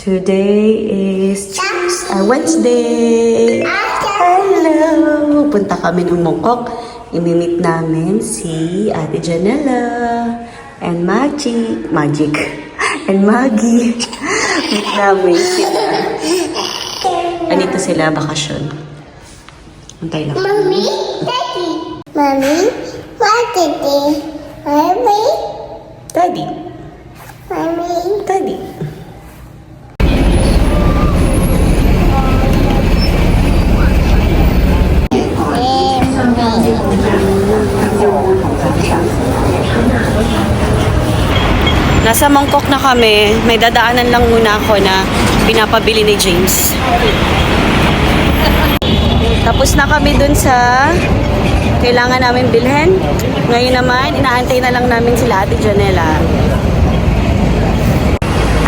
Today is Wednesday. Hello! Punta kami ng Mongkok. Imimit namin si Ate Janela and Magic. And Maggie. Meet namin sila. Andito sila, bakasyon. Antay lang. Mommy, Daddy. Mommy, what Daddy? Mommy, Daddy. Mommy. Daddy. Nasa Mongkok na kami. May dadaanan lang muna ako na pinapabili ni James. Tapos na kami dun sa kailangan namin bilhin. Ngayon naman, inaantay na lang namin sila Ate Janela.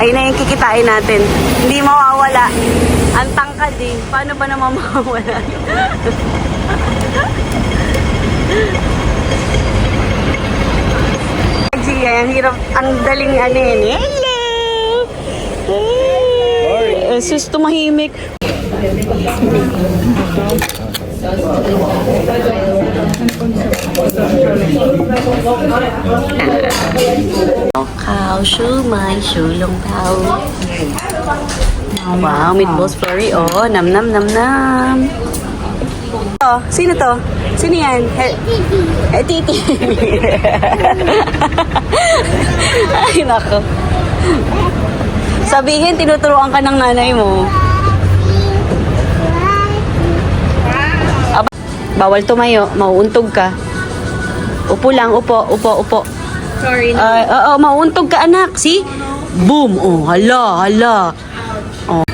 Ayun na yung kikitain natin. Hindi mawawala. Ang tangkad eh. Paano ba naman mawawala? Ang hirap, ang daling ano yun. Hello! Hey! Sus, tumahimik. Cow, shumai, shulong tao. Wow, meatballs flurry. Oh, nam nam nam nam. Oh, sino to? Sino yan? Titi. Ay, nako. Sabihin, tinuturuan ka ng nanay mo. Aba, bawal tumayo. Mauuntog ka. Upo lang, upo. Sorry. Oo, mauuntog ka, anak. See? Boom. Oh, hala. Oh.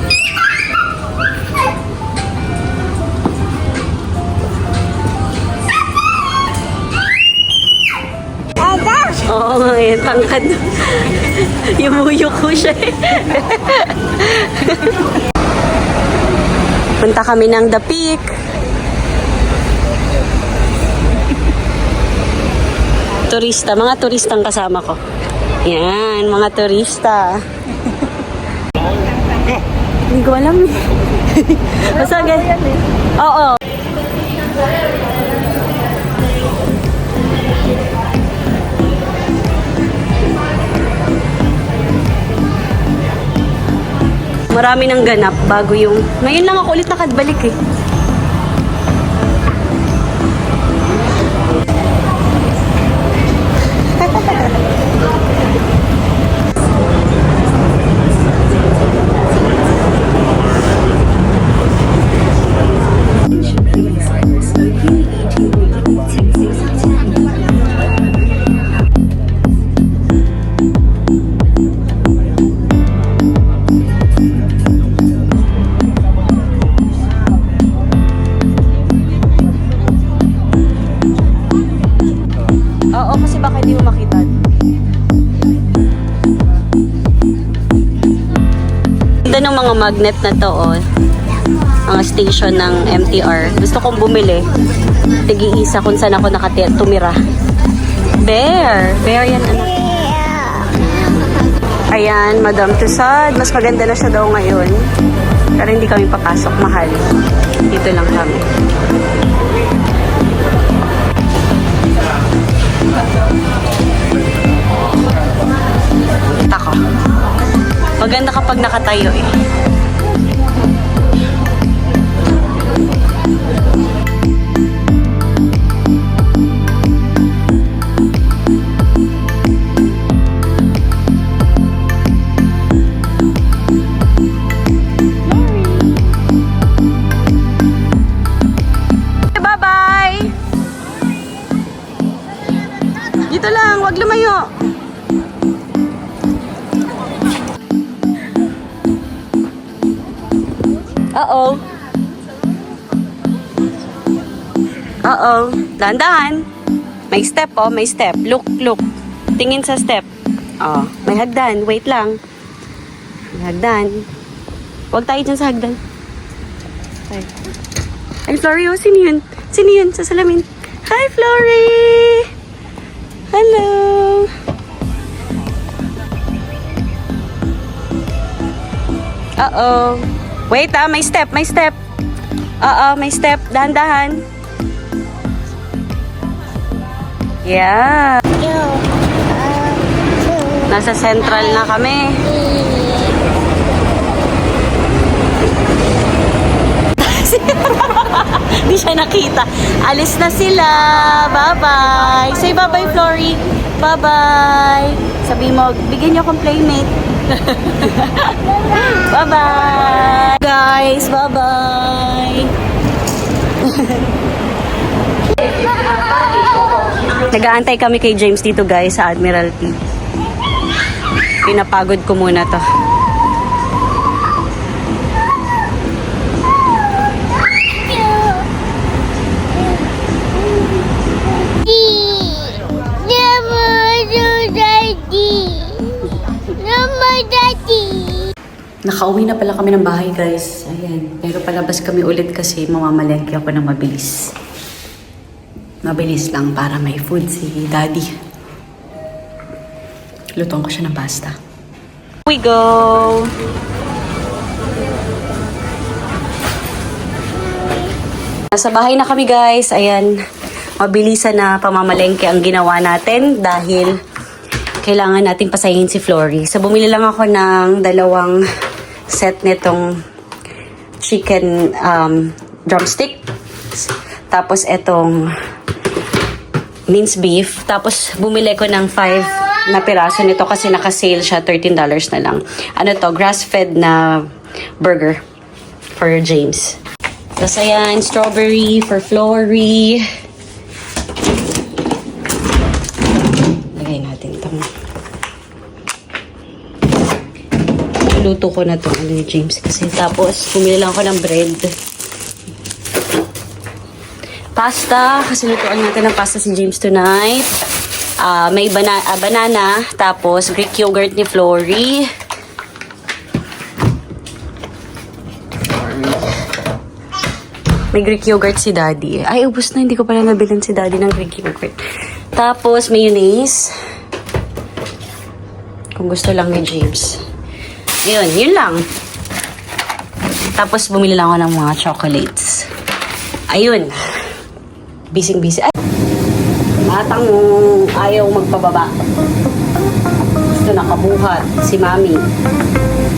Oo nga eh, tangkad. Yumuyo ko siya eh. Punta kami ng The Peak. Mga turistang kasama ko. Yan, mga turista. Hindi ko alam eh. Basta Oo. Marami nang ganap bago yung... Ngayon lang ako ulit nakabalik eh. Oo, kasi baka hindi mo makita. Ganda ng mga magnet na to, oh. Mga station ng MTR. Gusto kong bumili. Tig-iisa kung saan ako tumira. Bear yan, anak. Ayan, Madam Tussauds. Mas maganda na siya daw ngayon. Pero hindi kami papasok, mahal. Dito lang kami. Tako. Maganda kapag nakatayo eh. Bye-bye! Dito lang, wag lumayo. Oo. Dahan-dahan. May step, oh. May step. Look. Tingin sa step. Oh. May hagdan. Wait lang. May hagdan. Huwag tayo dyan sa hagdan. Ay, Flory, oh. Sino yun? Sa salamin. Hi, Flory! Hello! Uh-oh. Wait may step, may step. May step. Dahan-dahan. Yeah. Nasa central na kami. Hindi siya nakita. Alis na sila. Bye-bye. Say bye-bye, Flory. Bye-bye. Sabi mo, bigyan niyo akong playmate. Bye-bye. Guys, bye-bye. Nag-aantay kami kay James dito, guys, sa Admiralty. Pinapagod ko muna to. Nakauwi na pala kami ng bahay, guys. Ayan. Pero palabas kami ulit kasi mamamalengke ako ng mabilis. Mabilis lang para may food si Daddy. Lutuan ko siya ng pasta. We go! Nasa bahay na kami, guys. Ayan. Mabilisan na pamamalengke ang ginawa natin dahil kailangan nating pasahin si Flory. So, bumili lang ako ng 2 set nitong chicken drumstick. Tapos, etong minced beef. Tapos, bumili ko ng 5 na piraso nito kasi naka-sale siya. $13 na lang. Ano to? Grass-fed na burger for James. Tapos, ayan, strawberry for Flory. Lagay natin itong luto ko na itong ano ni James kasi. Tapos, bumili lang ako ng bread. Pasta, kasi lutuan natin ng pasta si James tonight. May banana, tapos Greek yogurt ni Flory. May Greek yogurt si Daddy. Ay, ubos na. Hindi ko pala nabilan si Daddy ng Greek yogurt. Tapos, mayonnaise. Kung gusto lang ni James. Yun lang. Tapos, bumili lang ako ng mga chocolates. Ayun. Busy. Ay! Matang ayaw magpababa. Gusto nakabuhat. Si Mami.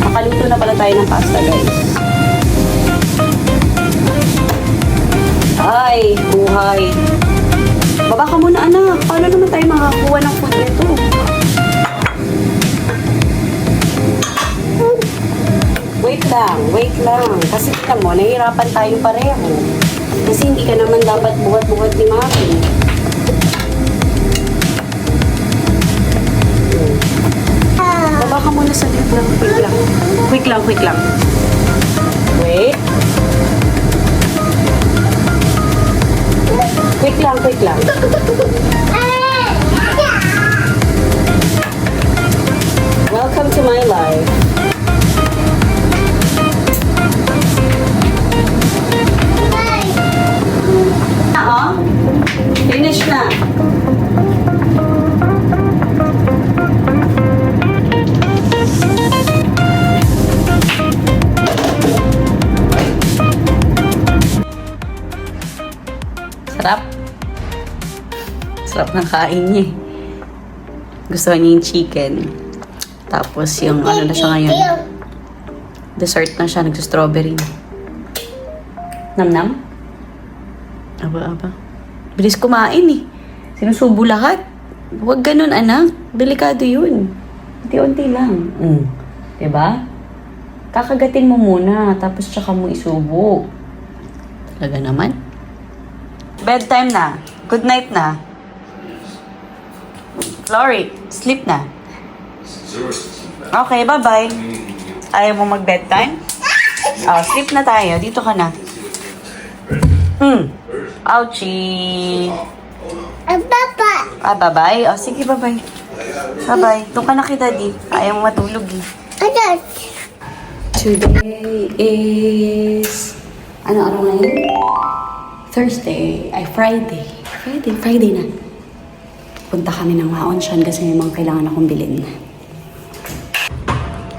Makaluto na pala tayo ng pasta, guys. Ay, buhay. Baba ka muna, anak. Paano naman tayo makakuha ng food nito? Wait lang. Kasi kita mo, nahihirapan tayo pareho. Kasi hindi ka naman dapat buhat-buhat ni Mami. Baba ka muna sa quick lang. Quick lang. Wait. Quick lang. Welcome to my life. Finish na. Sarap ng kain niya. Gusto niya yung chicken. Tapos yung ano na siya ngayon. Dessert na siya. Nagsa-strawberry na. Nam-nam? Aba. Bilis kumain eh. Sinusubo lahat. Huwag ganun, anak. Delikado yun. Unti-unti lang. Diba? Kakagatin mo muna. Tapos tsaka mo isubo. Talaga naman. Bedtime na. Good night na. Flory, sleep na. Okay, bye-bye. Ayaw mo mag-bedtime? Sleep na tayo. Dito ka na. Ouchie. Papa. Bye-bye. Sige, bye-bye. Bye-bye. Doon ka na kay Daddy. Ayaw mo matulog eh. Adat. Today is... Ano araw ngayon? Thursday. Ay, Friday. Friday na. Punta kami ng Maonshan kasi may mga kailangan akong bilhin.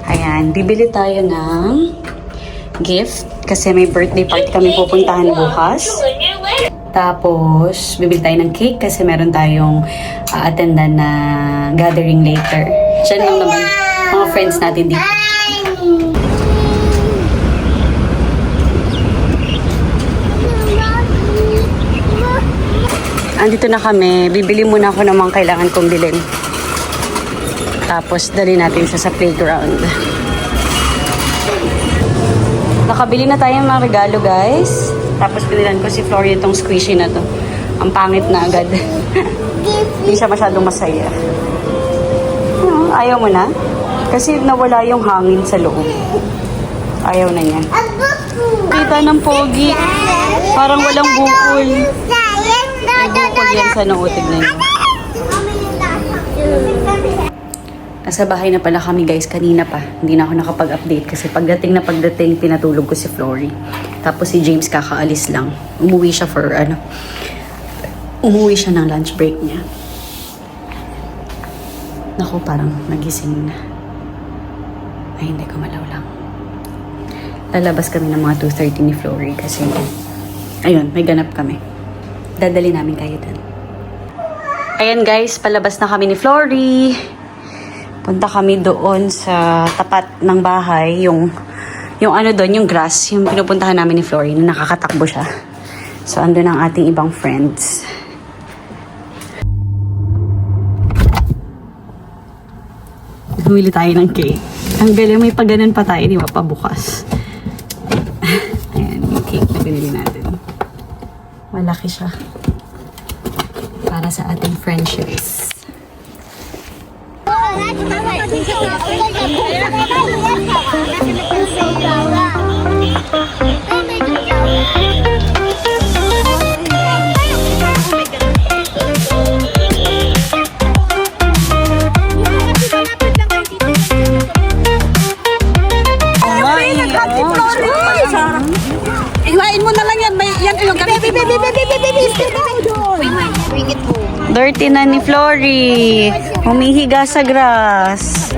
Ayan. Ayan, bibili tayo ng gift kasi may birthday party kami pupuntahan bukas. Tapos, bibili tayo ng cake kasi meron tayong attendan na gathering later. Diyan lang naman, mga friends natin dito. Andito na kami. Bibili muna ako ng mga kailangan kong bilhin. Tapos, dali natin siya sa playground. Nakabili na tayo ng mga regalo, guys. Tapos, binilan ko si Flory itong squishy na to. Ang pangit na agad. Hindi siya masyadong masaya. Ayaw mo na? Kasi nawala yung hangin sa loob. Ayaw na niya. Kita ng pogi. Parang walang bukol. May bukol yan sa noo. Tignan niyo. Nasa bahay na pala kami guys kanina pa. Hindi na ako nakapag-update kasi pagdating, pinatulog ko si Flory. Tapos si James kakaalis lang. Umuwi siya ng lunch break niya. Naku, parang nagising na. Ay, hindi ko malaw lang. Lalabas kami ng mga 2:30 ni Flory kasi ayun, may ganap kami. Dadali namin kayo dun. Ayan guys, palabas na kami ni Flory. Punta kami doon sa tapat ng bahay, yung ano doon, yung grass, yung pinupuntahan namin ni Flory, na nakakatakbo siya. So, andun ang ating ibang friends. Bumili tayo ng cake. Ang galing, may pagganan pa tayo, di ba, pabukas. Ayan, yung cake na binili natin. Malaki siya. Para sa ating friendships. Iwain mo na lang yan. Yan yung baby. Dirty na ni Flory. Humihiga sa grass.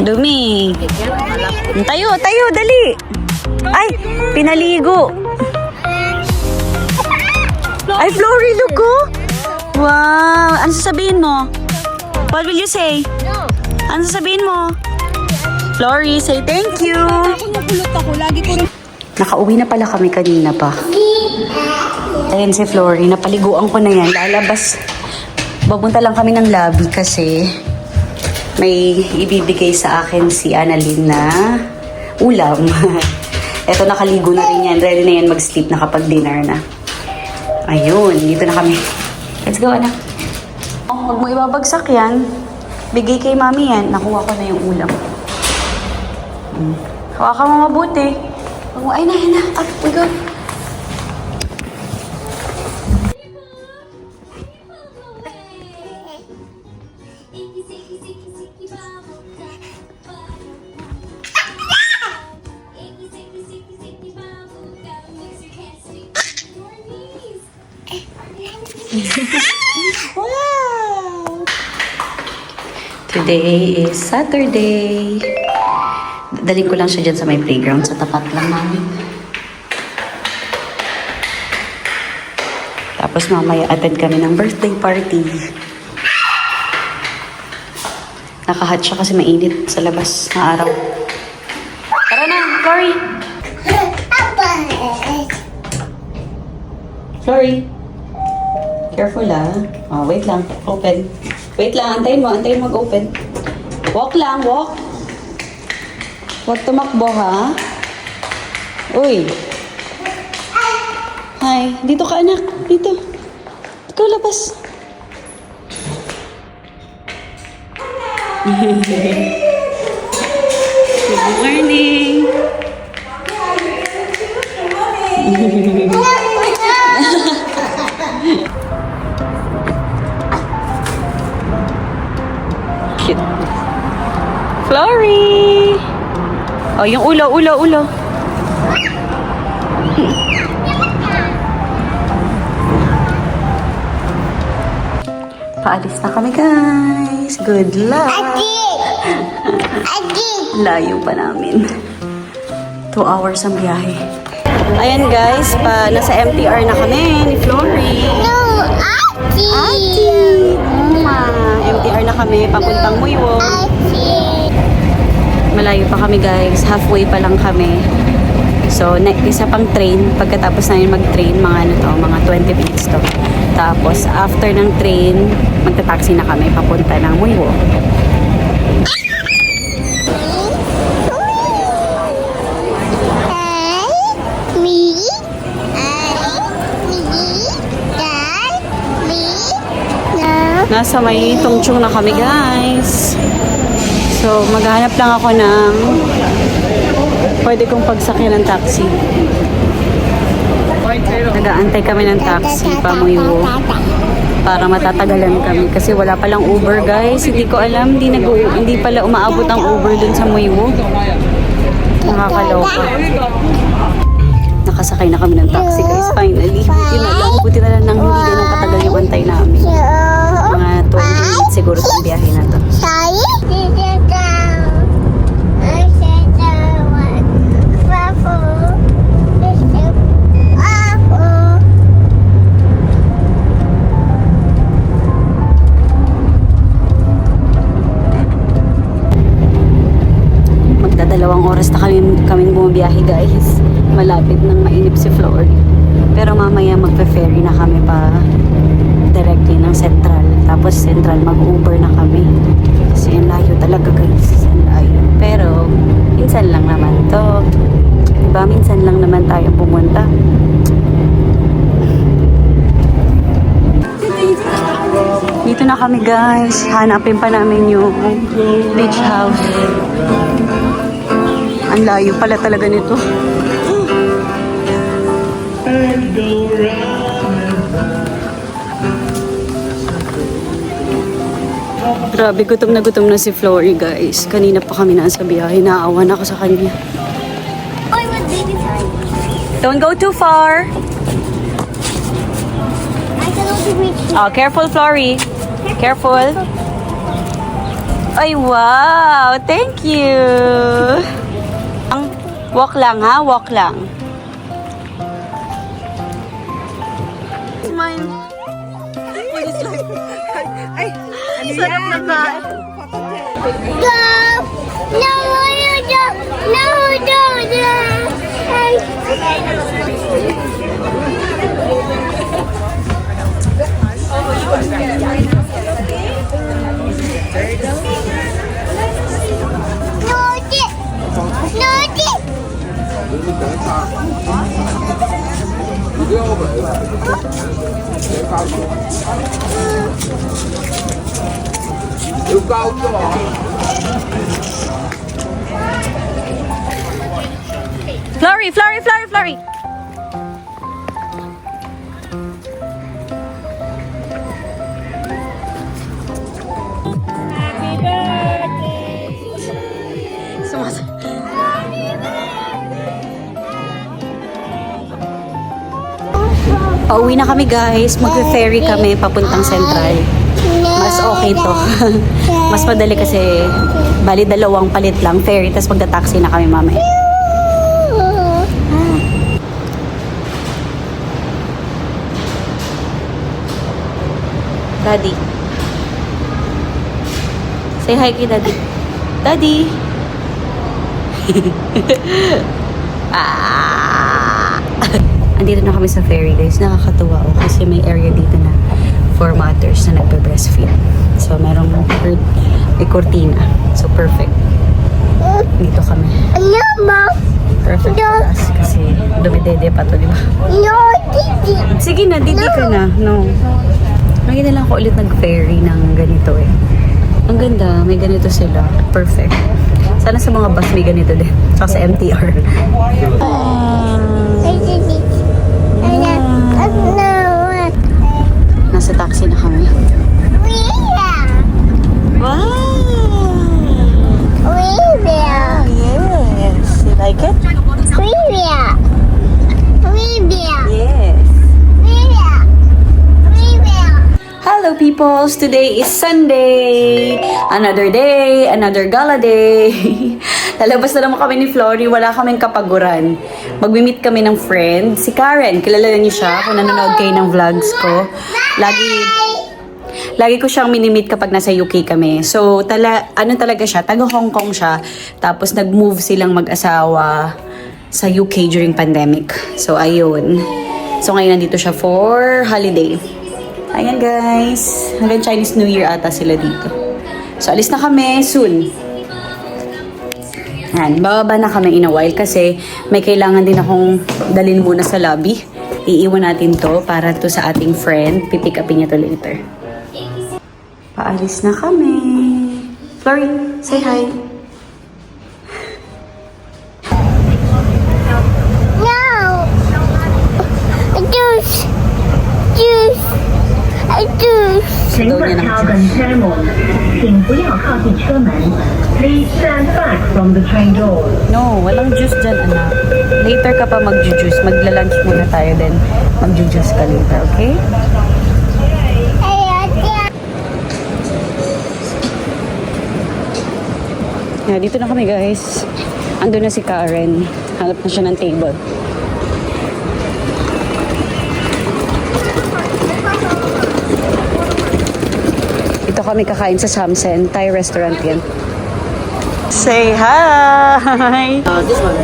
Dumi. Tayo, dali. Ay, pinaligo. Ay, Flory, look oh. Wow. Ano sasabihin mo? What will you say? Ano sasabihin mo? Flory, say thank you. Nakauwi na pala kami kanina pa. Ayan si Flory, napaliguan ko na yan. Lalabas. Babunta lang kami ng lobby kasi may ibibigay sa akin si Annalyn na ulam. Eto, nakaligo na rin yan. Ready na yan mag-sleep na kapag dinner na. Ayun, dito na kami. Let's go, anak. Huwag mo ibabagsak yan. Bigay kay mami yan. Nakuha ko na yung ulam. Hawakan mo mabuti. Ay na. Up we go. Wow! Today is Saturday. Daling ko lang siya dyan sa may playground. Sa tapat lang namin. Tapos mamaya attend kami ng birthday party. Nakahat siya kasi mainit sa labas na araw. Tara na, Flory! Flory! Careful ah. Oh, wait lang. Open. Wait lang. Antayin mo mag-open. Walk lang, walk. Huwag tumakbo, ha? Uy. Hi. Dito ka, anak. Dito. Ikaw, labas. Good morning. Cute. Flory! Oh, yung ulo. Paalis na kami, guys. Good luck. Layo pa namin. 2 hours ang biyahe. Ayan guys, nasa MTR na kami ni Flory. No, Ati. MTR na kami, papuntang Muiwo. Ati. Malayo pa kami guys, halfway pa lang kami. So, isa pang train, pagkatapos namin mag-train, mga 20 minutes to. Tapos, after ng train, magta-taxi na kami papunta ng Muiwo. Nasa may Tongchong na kami guys. So, maghanap lang ako ng pwede kong pagsakyan ng taxi. Nag-aantay kami ng taxi pa Muiwo para matatagalan kami kasi wala palang Uber guys. Hindi ko alam, hindi pala umaabot ang Uber dun sa Muiwo. Nakakaloka. Nakasakay na kami ng taxi guys finally. Buti na lang nang hindi ganun katagal yung antay namin. Mga 20 minutes siguro itong biyahe na to. Magdadalawang oras na kami bumabiyahe guys. Malapit nang mainip si Flory. Pero mamaya magpe-ferry na kami pa directly ng Central. Tapos Central mag-Uber na kami. Kasi ang layo talaga guys. Ang layo. Pero minsan lang naman to. Diba? Minsan lang naman tayo pumunta. Dito na kami guys. Hanapin pa namin yung beach house. Ang layo pala talaga nito. Grabe, gutom na si Flory guys. Kanina pa kami nasa biyahe. Naawan ako sa kanya. Don't go too far. Oh, careful Flory. Careful. Ay, wow. Thank you. Walk lang ha, walk lang. Smile. Sarap na ka. Go! No, you don't. No, Flory, Flory, Flory, Flory. Pauwi na kami guys. Magfe-ferry kami papuntang Central. Mas okay to. Mas madali kasi bali 2 palit lang ferry tapos magta-taxi na kami mamaya. Daddy. Say hi kay Daddy. Daddy. Andito na kami sa ferry guys. Nakakatuwa kasi may area dito na for mothers na nagbe-breastfeed. So merong may kurtina. So perfect. Dito kami. No, Mom. Perfect for us kasi dumidede pa to, di ba? No, Didi. Sige na, didi ka na. No. Lagi na lang ako ulit nag-ferry ng ganito eh. Ang ganda, may ganito sila. Perfect. Sana sa mga bus may ganito din. Saka sa MTR. Nasa taxi na kami. Wow! Yes. You like it? Yes. Hello people! peoples! Today is Sunday! Another day, another gala day. Lalabas na naman kami ni Flory, wala kaming kapaguran. Magmi-meet kami ng friend, si Karen. Kilala niyo siya kung nanonood kayo ng vlogs ko. Lagi ko siyang mini-meet kapag nasa UK kami. So, ano talaga siya, taga Hong Kong siya. Tapos nag-move silang mag-asawa sa UK during pandemic. So, ayun. So, ngayon nandito siya for holiday. Ayan guys, hanggang Chinese New Year ata sila dito. So, alis na kami soon. Yan, bababa na kami in a while kasi may kailangan din akong dalhin muna sa lobby. Iiwan natin to para to sa ating friend. Pipick upin niya to later. Paalis na kami. Flory, say hi. No. Juice. Juice. 请勿调整车门，请不要靠近车门。Please stand back from the train door. No, walang juice dyan, anak. Later ka pa mag-juice. Magla-lunch muna tayo then mag-juice ka later, okay? Yeah, dito na kami guys. Ando na si Karen. Hanap na siya ng table. Dito kami kakain sa Samsen. Thai restaurant yan. Say hi! This one.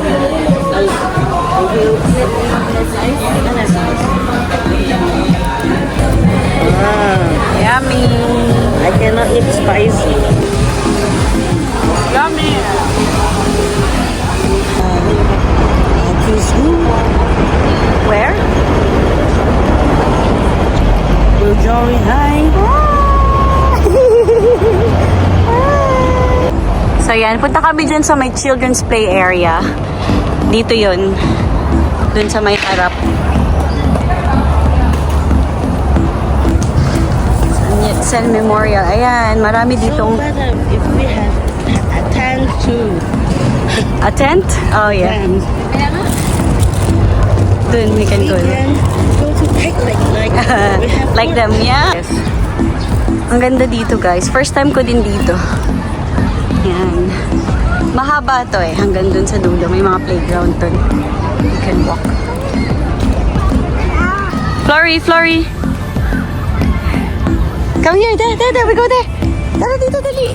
Yummy! I cannot eat spicy. Yummy. Where? Bujori High. So yan, punta kami dyan sa may children's play area. Dito yun. Dun sa may harap. San Memorial. Ayan, marami ditong... better if we have a tent too. A tent? Oh yeah. Tent. Dun, we can We go. can go to picnic like we have Like them, yeah. Yes. Ang ganda dito guys. First time ko din dito. Yan. Mahaba to eh. Hanggang dun sa dulo. May mga playground dun. You can walk. Flory! Come here. There. We go there. Tara dito, dali.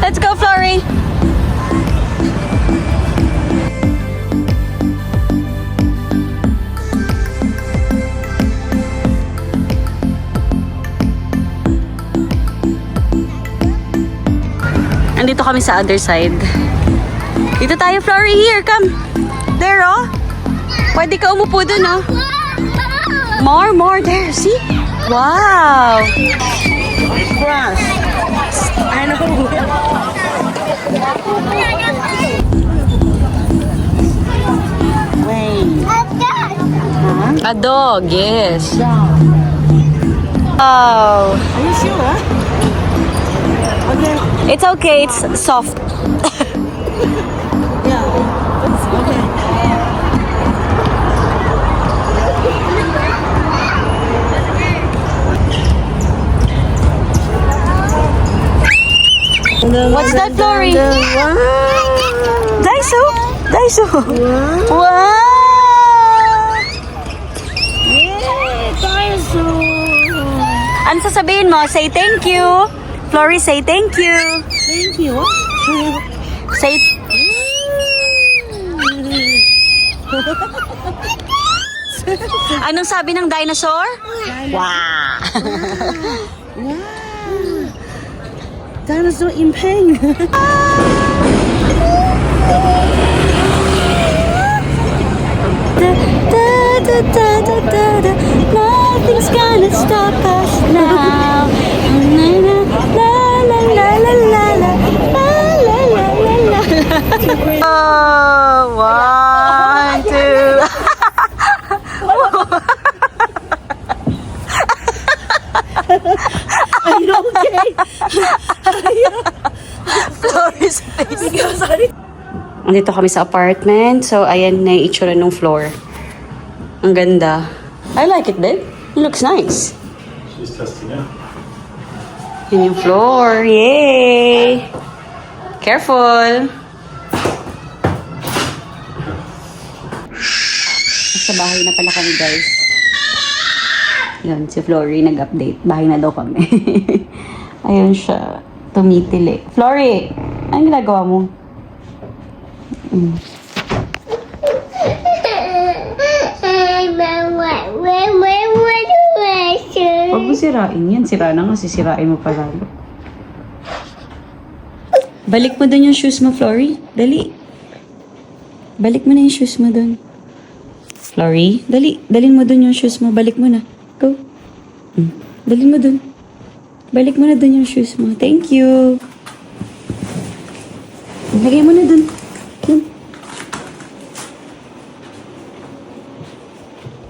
Let's go, Flory! Andito kami sa other side. Dito tayo, Flory. Here, come. There, oh. Pwede ka umupo dun, oh. More. There, see? Wow. grass. I know. Wait. A dog, yes. Oh. Are you sure? Okay. It's okay, it's soft. Yeah. Okay. What's that, Flory? Wow. Daiso? Wow! Yeah, dinosaur. Ano sasabihin mo? Say thank you. Flory, say thank you. Thank you. Say... Anong sabi ng dinosaur? Wow! Dinosaur in pain. Nothing's gonna stop us now. Oh, one, two. Are you okay? Flory's face. Andito kami sa apartment. So, ayan na yung itsura ng floor. Ang ganda. I like it, babe. It looks nice. She's testing out. Yun yung floor. Yay! Careful! Sa bahay na pala kami, guys. Yun, si Flory nag-update. Bahay na daw kami. Ayun siya. Tumitili. Flory! Anong ginagawa mo? Huwag mo sirain yan. Sira na nga. Sisirain mo pa lalo. Balik mo dun yung shoes mo, Flory. Dali. Balik mo na yung shoes mo dun. Flory, dali. Dalin mo dun yung shoes mo. Balik mo na. Go. Dalin mo dun. Balik mo na dun yung shoes mo. Thank you. Lagay mo na dun. Dun.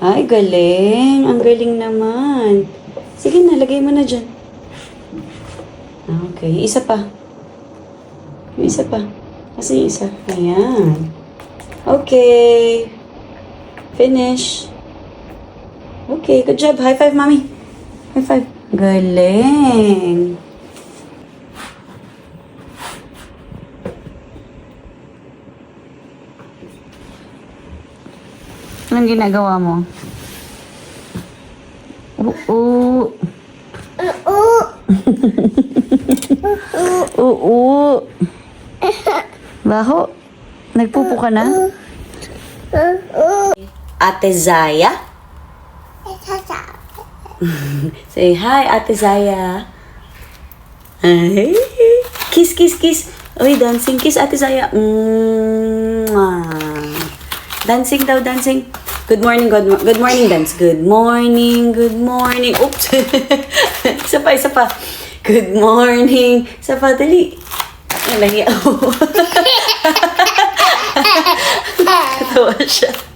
Ay, galing. Ang galing naman. Sige na, lagay mo na dyan. Okay, isa pa. Yung isa pa. Kasi yung isa. Ayan. Okay. Finish. Okay, good job. High five, mommy. High five. Galing. Anong ginagawa mo? Oo. Oo. Baho. Nagpupo ka na? Ate Zaya? Say hi, Ate Zaya. Ay. Kiss, kiss, kiss. Uy, dancing. Kiss, Ate Zaya. Dancing daw, dancing. Good morning, good morning, dance. Good morning, good morning. Oops. Isa pa, isa pa. Good morning. Isa pa, dali. Ay, nahiya ako. Katawa siya.